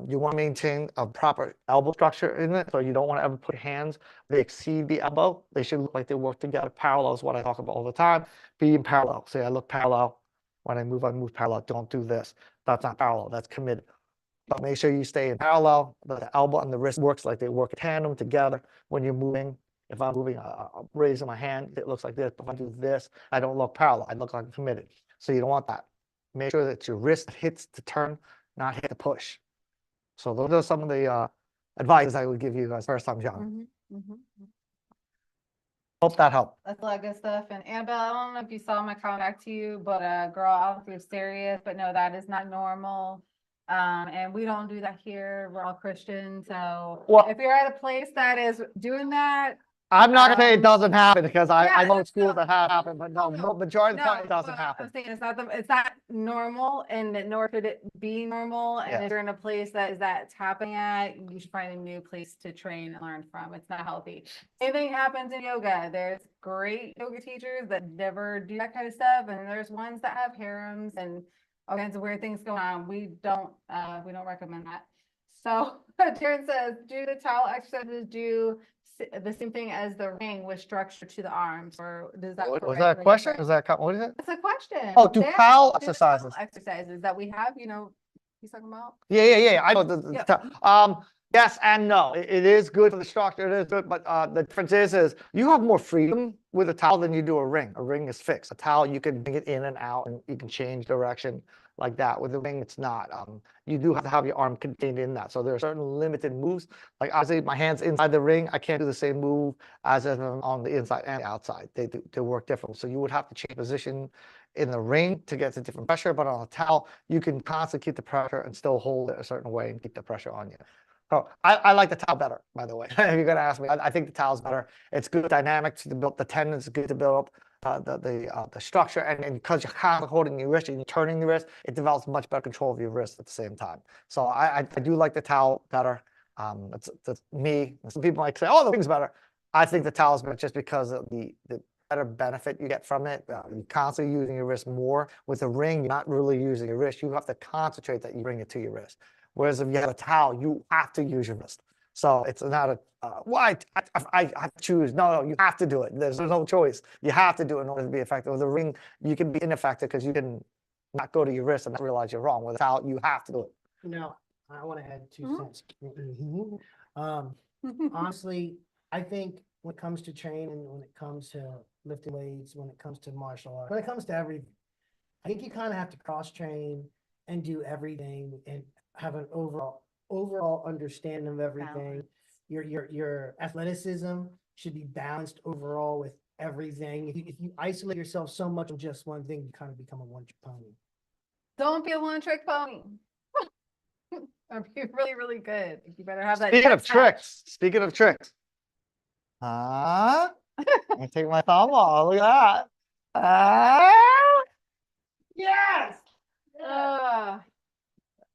You want to maintain a proper elbow structure in it, so you don't want to ever put hands, they exceed the elbow. They should look like they work together. Parallel is what I talk about all the time. Be in parallel. Say I look parallel. When I move parallel. Don't do this. That's not parallel. That's committed. But make sure you stay in parallel. The elbow and the wrist works like they work in tandem together when you're moving. If I'm moving, raising my hand, it looks like this. If I do this, I don't look parallel. I look like I'm committed. So you don't want that. Make sure that your wrist hits the turn, not hit the push. So those are some of the advice I would give you guys first time young. Hope that helped. That's a lot of good stuff. And Annabelle, I don't know if you saw my comment back to you, but girl, I don't know if you're serious, but no, that is not normal. And we don't do that here. We're all Christian. So Well, if you're at a place that is doing that, I'm not gonna say it doesn't happen because I yeah, know schools that have happened, but no, majority of the time it doesn't but happen. I'm saying it's not normal, and nor should it be normal. And Yeah. if you're in a place that's happening at, you should find a new place to train and learn from. It's not healthy. Same thing happens in yoga. There's great yoga teachers that never do that kind of stuff, and there's ones that have harems and all kinds of weird things going on. We don't recommend that. So Taryn says, do the towel exercises do the same thing as the ring with structure to the arms, or does that Was that a question? Is that what is it? That's a question. Oh, do Yeah, towel do the exercises. exercises that we have, he's talking about. Yeah. I know Yep. Yes and no. It is good for the structure. It is good, but the difference is you have more freedom with a towel than you do a ring. A ring is fixed. A towel, you can bring it in and out, and you can change direction like that. With the ring, it's not. You do have to have your arm contained in that. So there are certain limited moves. Like obviously, my hands inside the ring, I can't do the same move as if I'm on the inside and the outside. They work different. So you would have to change position in the ring to get to different pressure, but on a towel, you can constantly keep the pressure and still hold it a certain way and keep the pressure on you. So I like the towel better, by the way. If you're gonna ask me, I think the towel's better. It's good dynamics to build the tendons, good to build up the structure, and because you're constantly holding your wrist and you're turning the wrist, it develops much better control of your wrist at the same time. So I do like the towel better. That's me. Some people might say, oh, the ring's better. I think the towel's better just because of the better benefit you get from it. You're constantly using your wrist more. With a ring, you're not really using your wrist. You have to concentrate that you bring it to your wrist. Whereas if you have a towel, you have to use your wrist. So it's not a, why I choose. No, you have to do it. There's no choice. You have to do it in order to be effective. With a ring, you can be ineffective because you can not go to your wrist and not realize you're wrong. With a towel, you have to do it. No, I want to add 2 cents. Honestly, I think when it comes to training, when it comes to lifting weights, when it comes to martial arts, when it comes to everything, I think you kind of have to cross train and do everything and have an overall understanding of everything. Your athleticism should be balanced overall with everything. If you isolate yourself so much on just one thing, you kind of become a one-trick pony. Don't be a one-trick pony. Or be really, really good. You better have that. Speaking of tricks. Let me take my thumb off. Look at that. Yes. I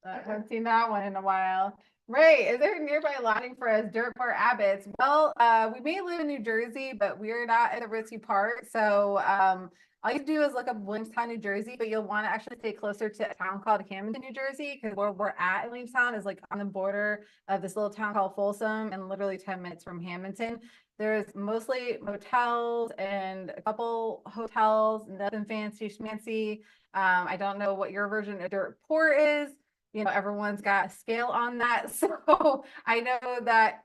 haven't seen that one in a while. Ray, is there a nearby lodging for us dirt bar abbots? Well, we may live in New Jersey, but we're not in a ritzy part. So all you do is look up Williamstown, New Jersey, but you'll want to actually stay closer to a town called Hamilton, New Jersey, because where we're at in Williamstown is like on the border of this little town called Folsom, and literally 10 minutes from Hamilton. There's mostly motels and a couple hotels, nothing fancy. I don't know what your version of dirt poor is. Everyone's got a scale on that. So I know that,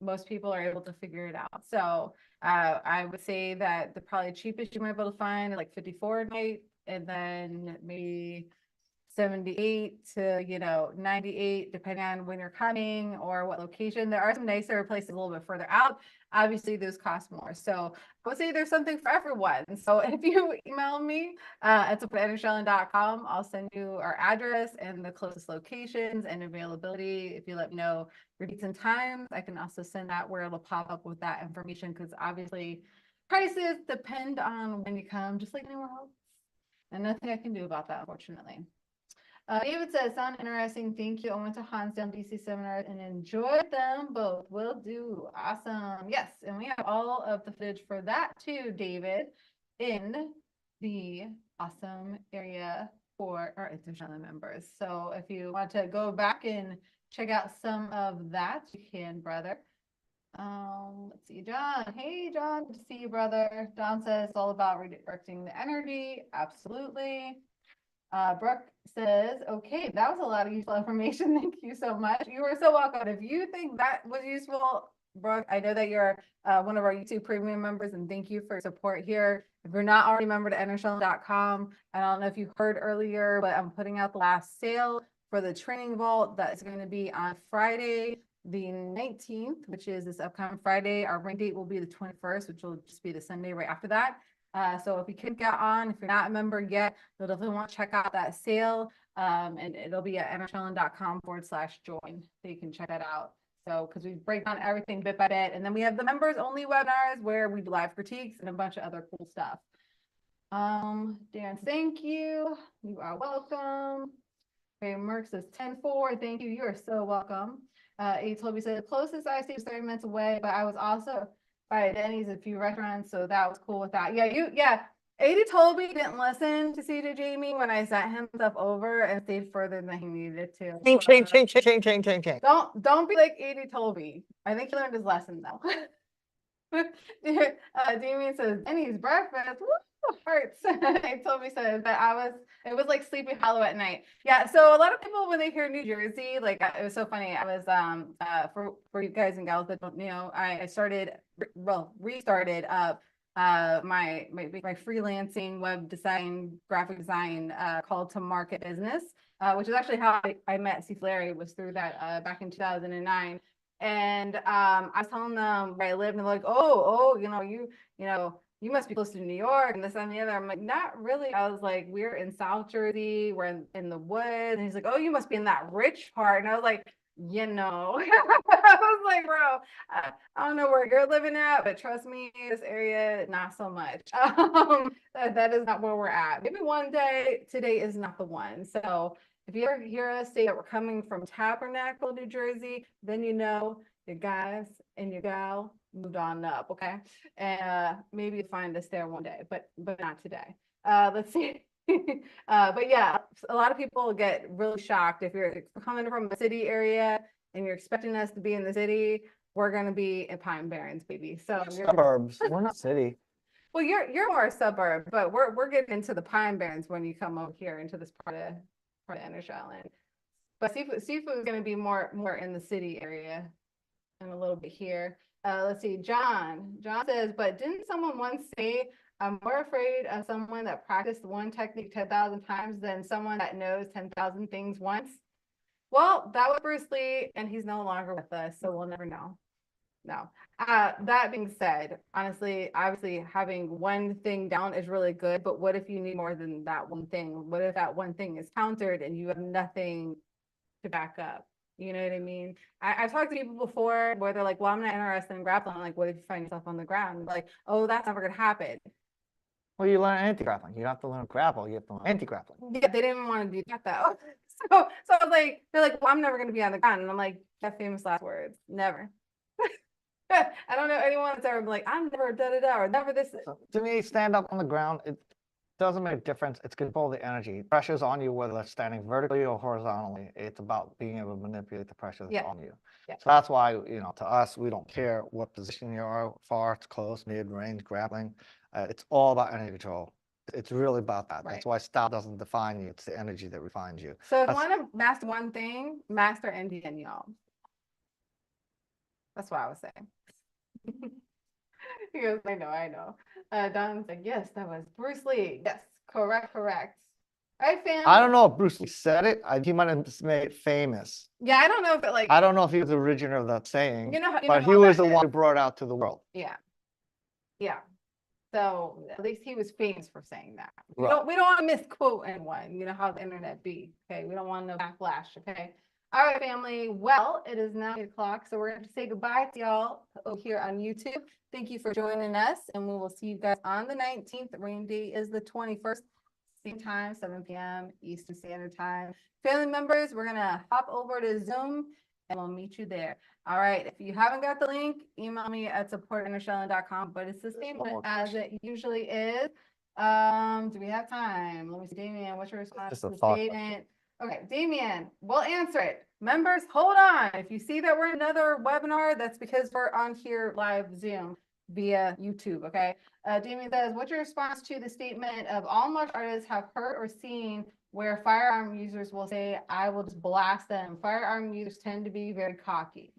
most people are able to figure it out. So I would say that the probably cheapest you might be able to find like 54 a night, and then maybe 78 to 98 depending on when you're coming or what location. There are some nicer places a little bit further out. Obviously those cost more, so I would say there's something for everyone. So if you email me at support@shaolin.com, I'll send you our address and the closest locations and availability. If you let me know your dates and times, I can also send that where it'll pop up with that information, because obviously prices depend on when you come, just like anywhere else, and nothing I can do about that, unfortunately. David says, sound interesting. Thank you. I went to Hansdale DC seminars and enjoyed them both. Will do. Awesome. Yes. And we have all of the footage for that too, David, in the awesome area for our international members. So if you want to go back and check out some of that, you can, brother. Let's see, John. Hey, John, good to see you, brother. Don says it's all about redirecting the energy. Absolutely. Brooke says, okay, that was a lot of useful information. Thank you so much. You were so welcome. If you think that was useful, Brooke, I know that you're one of our YouTube premium members, and thank you for your support here. If you're not already a member to entershaolin.com, I don't know if you heard earlier, but I'm putting out the last sale for the training vault that is going to be on Friday, the 19th, which is this upcoming Friday. Our ring date will be the 21st, which will just be the Sunday right after that. So if you could get on, if you're not a member yet, you'll definitely want to check out that sale. And it'll be at entershaolin.com/join. So you can check that out. So, because we break down everything bit by bit. And then we have the members only webinars where we do live critiques and a bunch of other cool stuff. Dan, thank you. You are welcome. Okay, Merck says 10-4. Thank you. You are so welcome. Toby said the closest I see is 30 minutes away, but I was also by Denny's, a few restaurants, so that was cool with that. Yeah. 80 told me he didn't listen to CJ Jamie when I sent him stuff over and stayed further than he needed to. Ching. Don't be like 80 told me. I think he learned his lesson though. Damien says Denny's breakfast. Woo! Hurts. He told me said that it was like Sleepy Hollow at night. Yeah, so a lot of people when they hear New Jersey, like it was so funny. I was for you guys and gals that don't know, I restarted up my freelancing web design, graphic design called to market business, which is actually how I met Steve Larry, was through that back in 2009. And I was telling them where I lived, and they're like, oh, you must be close to New York and this and the other. I'm like, not really. I was like, we're in South Jersey, we're in the woods. And he's like, oh, you must be in that rich part. And I was like, I was like, bro, I don't know where you're living at, but trust me, this area, not so much. That is not where we're at. Maybe one day, today is not the one. So if you ever hear us say that we're coming from Tabernacle, New Jersey, then you know your guys and your gal moved on up, okay? And maybe you'll find us there one day, but not today. Let's see. But yeah, a lot of people get really shocked if you're coming from a city area and you're expecting us to be in the city. We're going to be in Pine Barrens, baby. So Suburbs. We're not city. Well, you're more a suburb, but we're getting into the Pine Barrens when you come over here into this part of Inner Shaolin. But seafood is going to be more in the city area and a little bit here. Let's see. John says, but didn't someone once say, I'm more afraid of someone that practiced one technique 10,000 times than someone that knows 10,000 things once? Well, that was Bruce Lee, and he's no longer with us, so we'll never know. No. That being said, honestly, obviously having one thing down is really good, but what if you need more than that one thing? What if that one thing is countered and you have nothing to back up? You know what I mean? I've talked to people before where they're like, well, I'm not interested in grappling. I'm like, what if you find yourself on the ground? Like, oh, that's never going to happen. Well, you learn anti-grappling. You don't have to learn grapple. You have to learn anti-grappling. Yeah, they didn't want to do that though. So I was like, they're like, well, I'm never going to be on the ground. And I'm like, that famous last words, never. I don't know anyone that's ever been like, I'm never da-da-da or never this. To me, stand up on the ground, it doesn't make a difference. It's control the energy. Pressure's on you, whether it's standing vertically or horizontally. It's about being able to manipulate the pressure that's on you. Yeah. So that's why, to us, we don't care what position you are, far, close, mid, range, grappling. It's all about energy control. It's really about that. Right. That's why style doesn't define you. It's the energy that refines you. So if you want to master one thing, master NDN, y'all. That's what I was saying. He goes, I know. Don's like, yes, that was Bruce Lee. Yes, correct. All right, fam. I don't know if Bruce Lee said it. He might have made it famous. Yeah, I don't know if it like. I don't know if he was the originator of that saying, but he was was the one who brought it out to the world. Yeah. So at least he was famous for saying that. Right. We don't want to misquote anyone. You know how the internet be. Okay, we don't want no backlash. Okay. All right, family. Well, it is now 8 o'clock, so we're going to say goodbye to y'all here on YouTube. Thank you for joining us, and we will see you guys on the 19th. The rain date is the 21st, same time, 7 p.m. Eastern Standard Time. Family members, we're going to hop over to Zoom, and we'll meet you there. All right. If you haven't got the link, email me at support@entershaolin.com, but it's the same as it usually is. Do we have time? Let me see, Damien, what's your response Just to a the thought. statement? Okay, Damien, we'll answer it. Members, hold on. If you see that we're in another webinar, that's because we're on here live Zoom via YouTube, okay? Damien says, what's your response to the statement of all martial artists have heard or seen where firearm users will say, I will just blast them? Firearm users tend to be very cocky.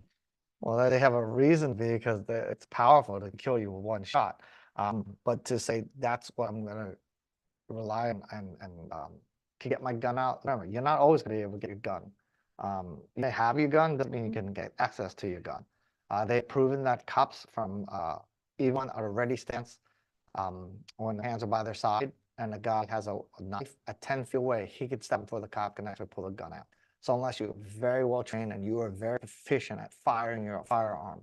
Well, they have a reason because it's powerful to kill you with one shot. But to say that's what I'm gonna rely on and to get my gun out. Remember, you're not always gonna be able to get your gun. You may have your gun, doesn't mean you can get access to your gun. They've proven that cops from even at a ready stance, when the hands are by their side and the guy has a knife at 10 feet away, he could step before the cop can actually pull the gun out. So unless you're very well trained and you are very efficient at firing your firearm,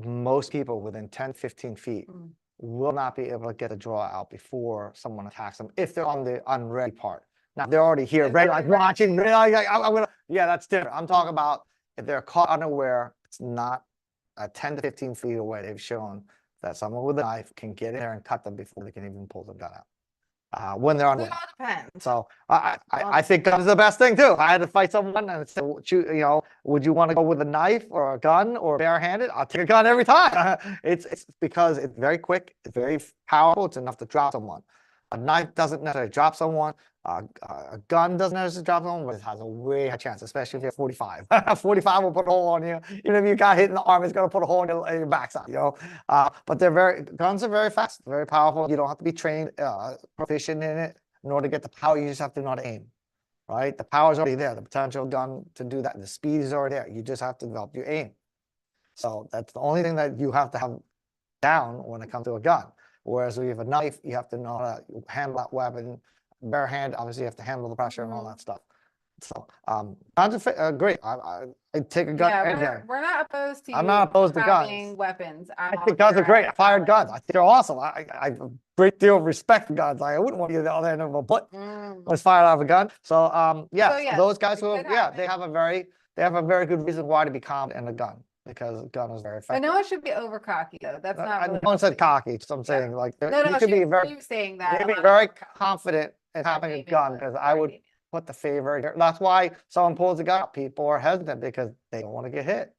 most people within 10, 15 feet will not be able to get a draw out before someone attacks them if they're on the unready part. Now, if they're already here, ready, like watching, ready, like, I'm gonna, yeah, that's different. I'm talking about if they're caught unaware, it's not 10 to 15 feet away. They've shown that someone with a knife can get in there and cut them before they can even pull the gun out. When they're It unaware. all depends. So I think guns are the best thing too. If I had to fight someone and say, you know, would you want to go with a knife or a gun or barehanded? I'll take a gun every time. It's because it's very quick, it's very powerful. It's enough to drop someone. A knife doesn't necessarily drop someone. A gun doesn't necessarily drop someone, but it has a way high chance, especially if you're 45. 45 will put a hole on you. Even if you got hit in the arm, it's going to put a hole in your backside, you know. But guns are very fast, very powerful. You don't have to be trained, proficient in it in order to get the power. You just have to know how to aim, right? The power is already there. The potential gun to do that, the speed is already there. You just have to develop your aim. So that's the only thing that you have to have down when it comes to a gun. Whereas when you have a knife, you have to know how to handle that weapon. Bare hand, obviously, you have to handle the pressure and all that stuff. So, guns are great. I take a gun Yeah, any day. we're not opposed to I'm you not opposed to having guns. weapons. I think guns are great. I fired guns. I think they're awesome. I have a great deal of respect for guns. I wouldn't want to be the other end of a bullet was fired out of a gun. So, yeah, So, yeah, those guys it who, could yeah, happen. they have a very good reason why to be confident in a gun because a gun is very But effective. no one should be over cocky though. That's not really No one said healthy. cocky. So I'm saying like No, you no, could be she very, was saying you that. could a be lot of very people are cocky. confident in having a Damien gun was. because I Sorry, would Damien. put the favor. That's why someone pulls a gun out. People are hesitant because they don't want to get hit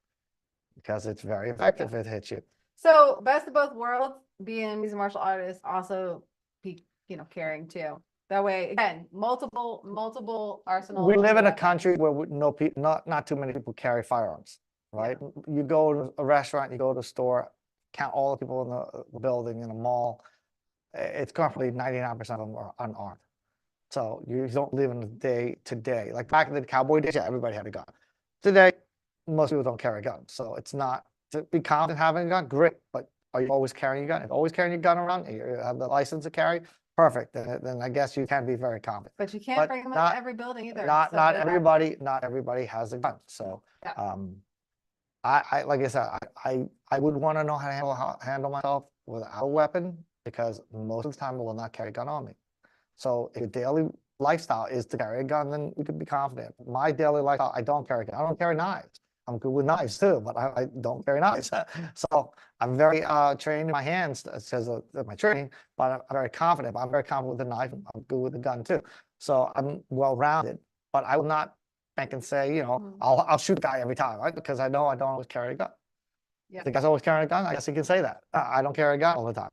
because it's very effective if it hits you. So best of both worlds, being these martial artists, also be, caring too. That way, again, multiple arsenals. We of live in a weapons. country where no people, not too many people carry firearms, right? You go to a restaurant, you go to a store, count all the people in the building in a mall. It's currently 99% of them are unarmed. So you don't live in the day to day. Like back in the cowboy days, yeah, everybody had a gun. Today, most people don't carry guns. So it's not to be confident having a gun, great. But are you always carrying a gun? If you're always carrying your gun around, and you have the license to carry, perfect. Then I guess you can be very confident. But you can't bring them into every building either. Not everybody has a gun. So I like I said, I would want to know how to handle myself without a weapon because most of the time I will not carry a gun on me. So if your daily lifestyle is to carry a gun, then you could be confident. My daily lifestyle, I don't carry a gun. I don't carry knives. I'm good with knives too, but I don't carry knives. So I'm very trained in my hands, says my training, but I'm very confident. I'm very confident with the knife. I'm good with the gun too. So I'm well-rounded, but I will not think and say, I'll shoot a guy every time, right? Because I know I don't always carry a gun. The guy's always carrying a gun. I guess you can say that. I don't carry a gun all the time.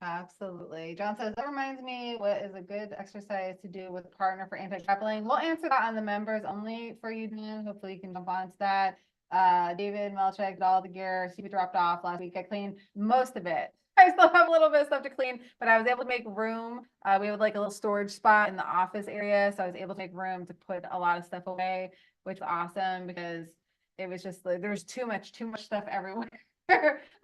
Absolutely. John says, that reminds me, what is a good exercise to do with a partner for anti-grappling? We'll answer that on the members only for you, Dan. Hopefully you can jump onto that. David Melchek did all the gear. Stevie dropped off last week. I cleaned most of it. I still have a little bit of stuff to clean, but I was able to make room. We have like a little storage spot in the office area. So I was able to make room to put a lot of stuff away, which was awesome because it was just like, there was too much stuff everywhere.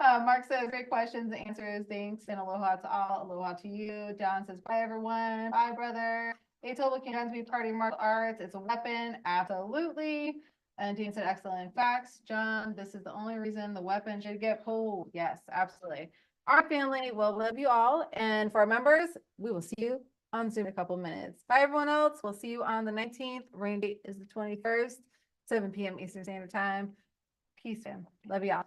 Mark says, great questions, answers, thanks, and aloha to all, aloha to you. John says, bye everyone, bye brother. Atypical can guns be part of martial arts, it's a weapon, absolutely. And Dean said, excellent facts. John, this is the only reason the weapon should get pulled. Yes, absolutely. Our family will love you all, and for our members, we will see you on Zoom in a couple minutes. Bye everyone else, we'll see you on the 19th. Rain date is the 21st, 7 p.m. Eastern Standard Time. Peace, fam. Love y'all.